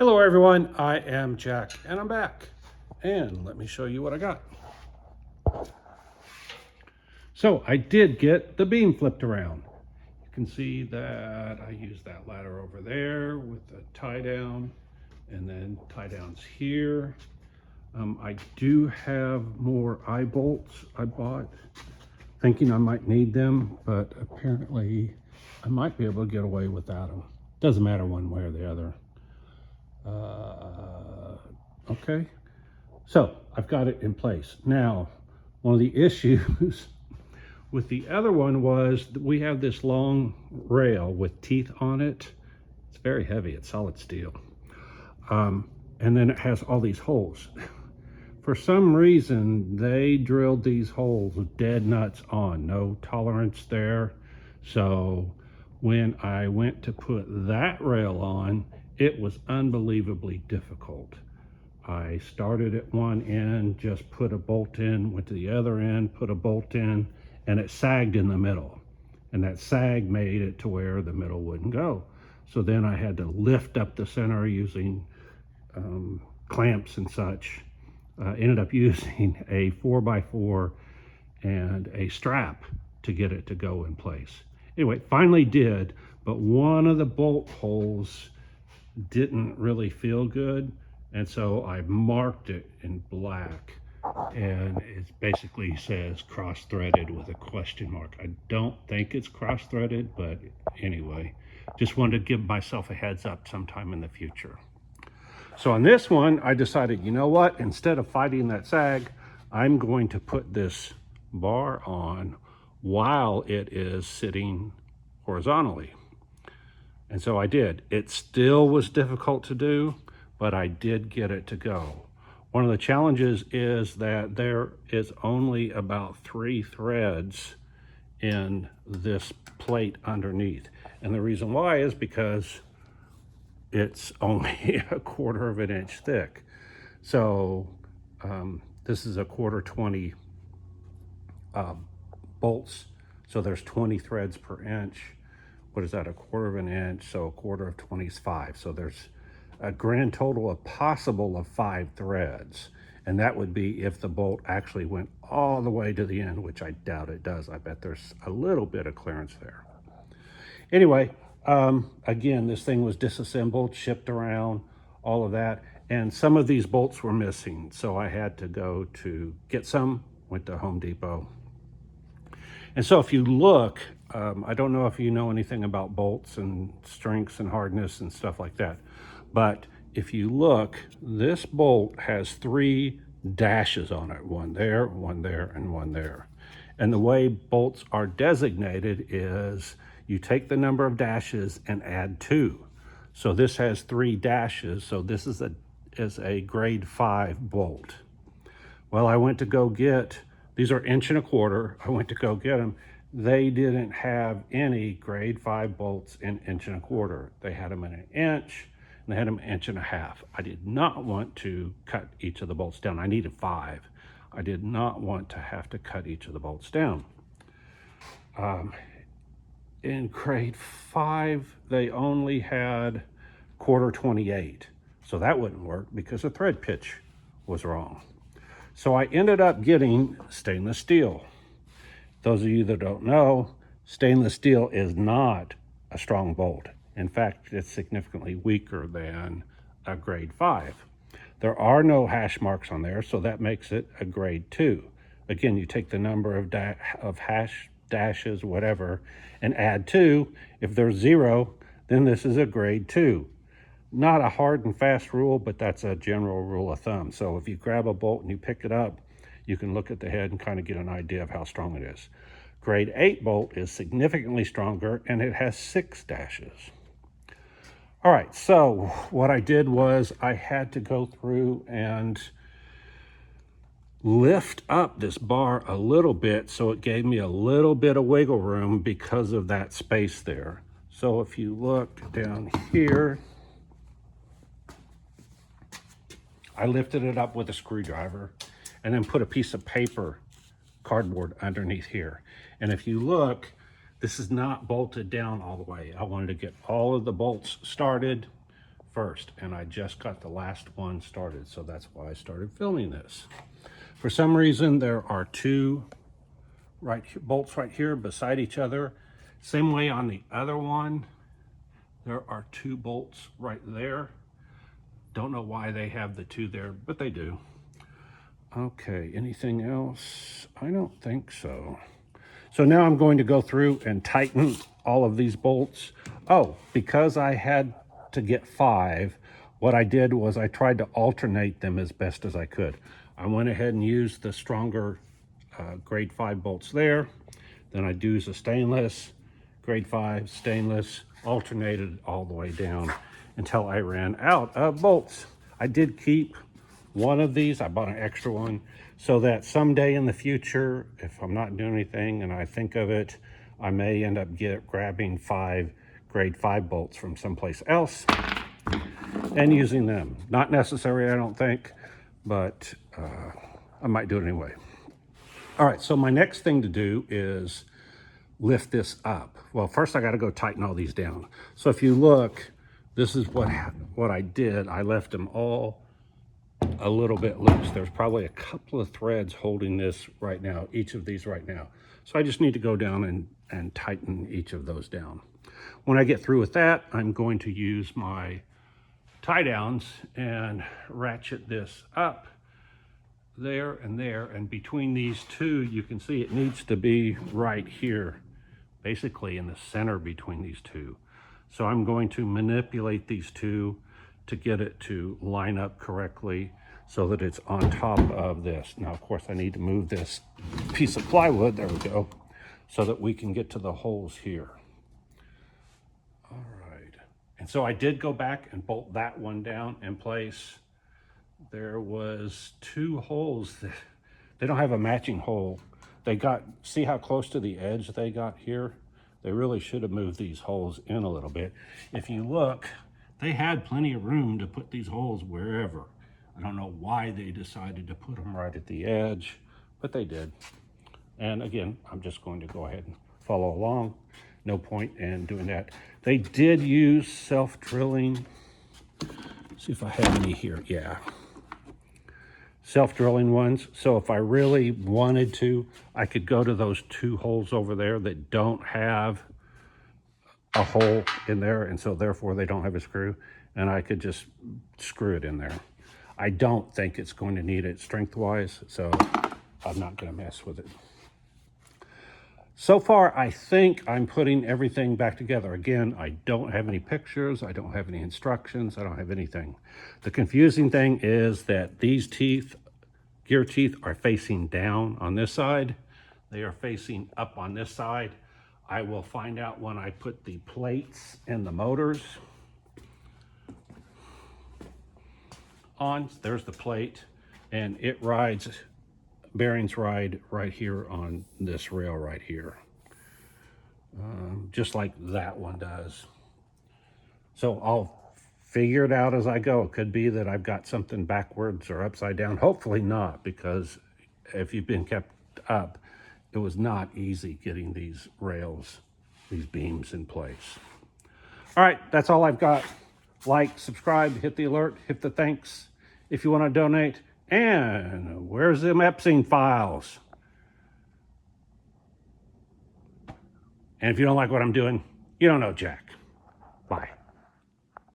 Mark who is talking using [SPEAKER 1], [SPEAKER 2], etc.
[SPEAKER 1] Hello everyone, I am Jack and I'm back. And let me show you what I got. So I did get the beam flipped around. You can see that I used that ladder over there with a tie down and then tie downs here. I do have more eye bolts I bought, thinking I might need them, but apparently I might be able to get away without them. Doesn't matter one way or the other. Okay, so I've got it in place. Now, one of the issues with the other one was that we have this long rail with teeth on it. It's very heavy, it's solid steel. And then it has all these holes. For some reason, they drilled these holes with dead nuts on, no tolerance there. So when I went to put that rail on, it was unbelievably difficult. I started at one end, just put a bolt in, went to the other end, put a bolt in, and it sagged in the middle. And that sag made it to where the middle wouldn't go. So then I had to lift up the center using clamps and such. Ended up using a 4x4 and a strap to get it to go in place. Anyway, finally did, but one of the bolt holes didn't really feel good, and so I marked it in black, and it basically says cross-threaded with a question mark. I don't think it's cross-threaded, but anyway, just wanted to give myself a heads up sometime in the future. So on this one, I decided, you know what, instead of fighting that sag, I'm going to put this bar on while it is sitting horizontally. And so I did. It still was difficult to do, but I did get it to go. One of the challenges is that there is only about 3 threads in this plate underneath. And the reason why is because it's only a 1/4 of an inch thick. So this is a 1/4 20 bolts. So there's 20 threads per inch. What is that, a 1/4 of an inch? So a 1/4 of 20 is 5. So there's a grand total of possible of 5 threads. And that would be if the bolt actually went all the way to the end, which I doubt it does. I bet there's a little bit of clearance there. Anyway, again, this thing was disassembled, shipped around, all of that. And some of these bolts were missing. So I had to go to get some, went to Home Depot. And so if you look, I don't know if you know anything about bolts and strengths and hardness and stuff like that, but if you look, this bolt has 3 dashes on it, one there, and one there. And the way bolts are designated is you take the number of dashes and add 2. So this has 3 dashes, so this is a grade 5 bolt. Well, I went to go get, these are 1.25 inches. I went to go get them. They didn't have any grade 5 bolts in 1.25 inches. They had them in 1 inch, and they had them 1.5 inches. I did not want to cut each of the bolts down. I needed 5. I did not want to have to cut each of the bolts down. In grade 5, they only had 1/4 28. So that wouldn't work because the thread pitch was wrong. So I ended up getting stainless steel. Those of you that don't know, stainless steel is not a strong bolt. In fact, it's significantly weaker than a grade 5. There are no hash marks on there, so that makes it a grade 2. Again, you take the number of hash dashes, whatever, and add 2. If there's 0, then this is a grade 2. Not a hard and fast rule, but that's a general rule of thumb. So if you grab a bolt and you pick it up, you can look at the head and kind of get an idea of how strong it is. Grade 8 bolt is significantly stronger, and it has 6 dashes. All right, so what I did was I had to go through and lift up this bar a little bit so it gave me a little bit of wiggle room because of that space there. So if you look down here, I lifted it up with a screwdriver and then put a piece of paper, cardboard underneath here. And if you look, this is not bolted down all the way. I wanted to get all of the bolts started, first, and I just got the last one started, so that's why I started filming this. For some reason, there are two bolts right here beside each other. Same way on the other one, there are two bolts right there. Don't know why they have the two there, but they do. Okay, anything else? I don't think so. So now I'm going to go through and tighten all of these bolts. Oh, because I had to get 5, what I did was I tried to alternate them as best as I could. I went ahead and used the stronger grade 5 bolts there. Then I'd use a stainless, grade 5 stainless, alternated all the way down until I ran out of bolts. I did keep one of these. I bought an extra one so that someday in the future, if I'm not doing anything and I think of it, I may end up grabbing 5 grade 5 bolts from someplace else and using them. Not necessary, I don't think, but I might do it anyway. All right, so my next thing to do is lift this up. Well, first I got to go tighten all these down. So if you look, this is what I did. I left them all a little bit loose. There's probably a couple of threads holding this right now, each of these right now. So I just need to go down and tighten each of those down. When I get through with that, I'm going to use my tie downs and ratchet this up there, and between these two, you can see it needs to be right here, basically in the center between these two. So I'm going to manipulate these two to get it to line up correctly so that it's on top of this. Now, of course, I need to move this piece of plywood, there we go, so that we can get to the holes here. All right, and so I did go back and bolt that one down in place. There was 2 holes that they don't have a matching hole. See how close to the edge they got here? They really should have moved these holes in a little bit. If you look, they had plenty of room to put these holes wherever. I don't know why they decided to put them right at the edge, but they did. And again, I'm just going to go ahead and follow along. No point in doing that. They did use self-drilling. See if I have any here. Yeah. Self-drilling ones. So if I really wanted to, I could go to those 2 holes over there that don't have a hole in there, and so therefore they don't have a screw, and I could just screw it in there. I don't think it's going to need it strength-wise, so I'm not going to mess with it. So far, I think I'm putting everything back together. Again, I don't have any pictures, I don't have any instructions, I don't have anything. The confusing thing is that these gear teeth are facing down on this side. They are facing up on this side. I will find out when I put the plates and the motors on. There's the plate, and it rides, bearings ride right here on this rail right here, just like that one does. So I'll figure it out as I go. It could be that I've got something backwards or upside down. Hopefully not, because if you've been kept up, it was not easy getting these rails, these beams in place. All right, that's all I've got. Like, subscribe, hit the alert, hit the thanks if you want to donate. And where's them Epstein files? And if you don't like what I'm doing, you don't know Jack. Bye.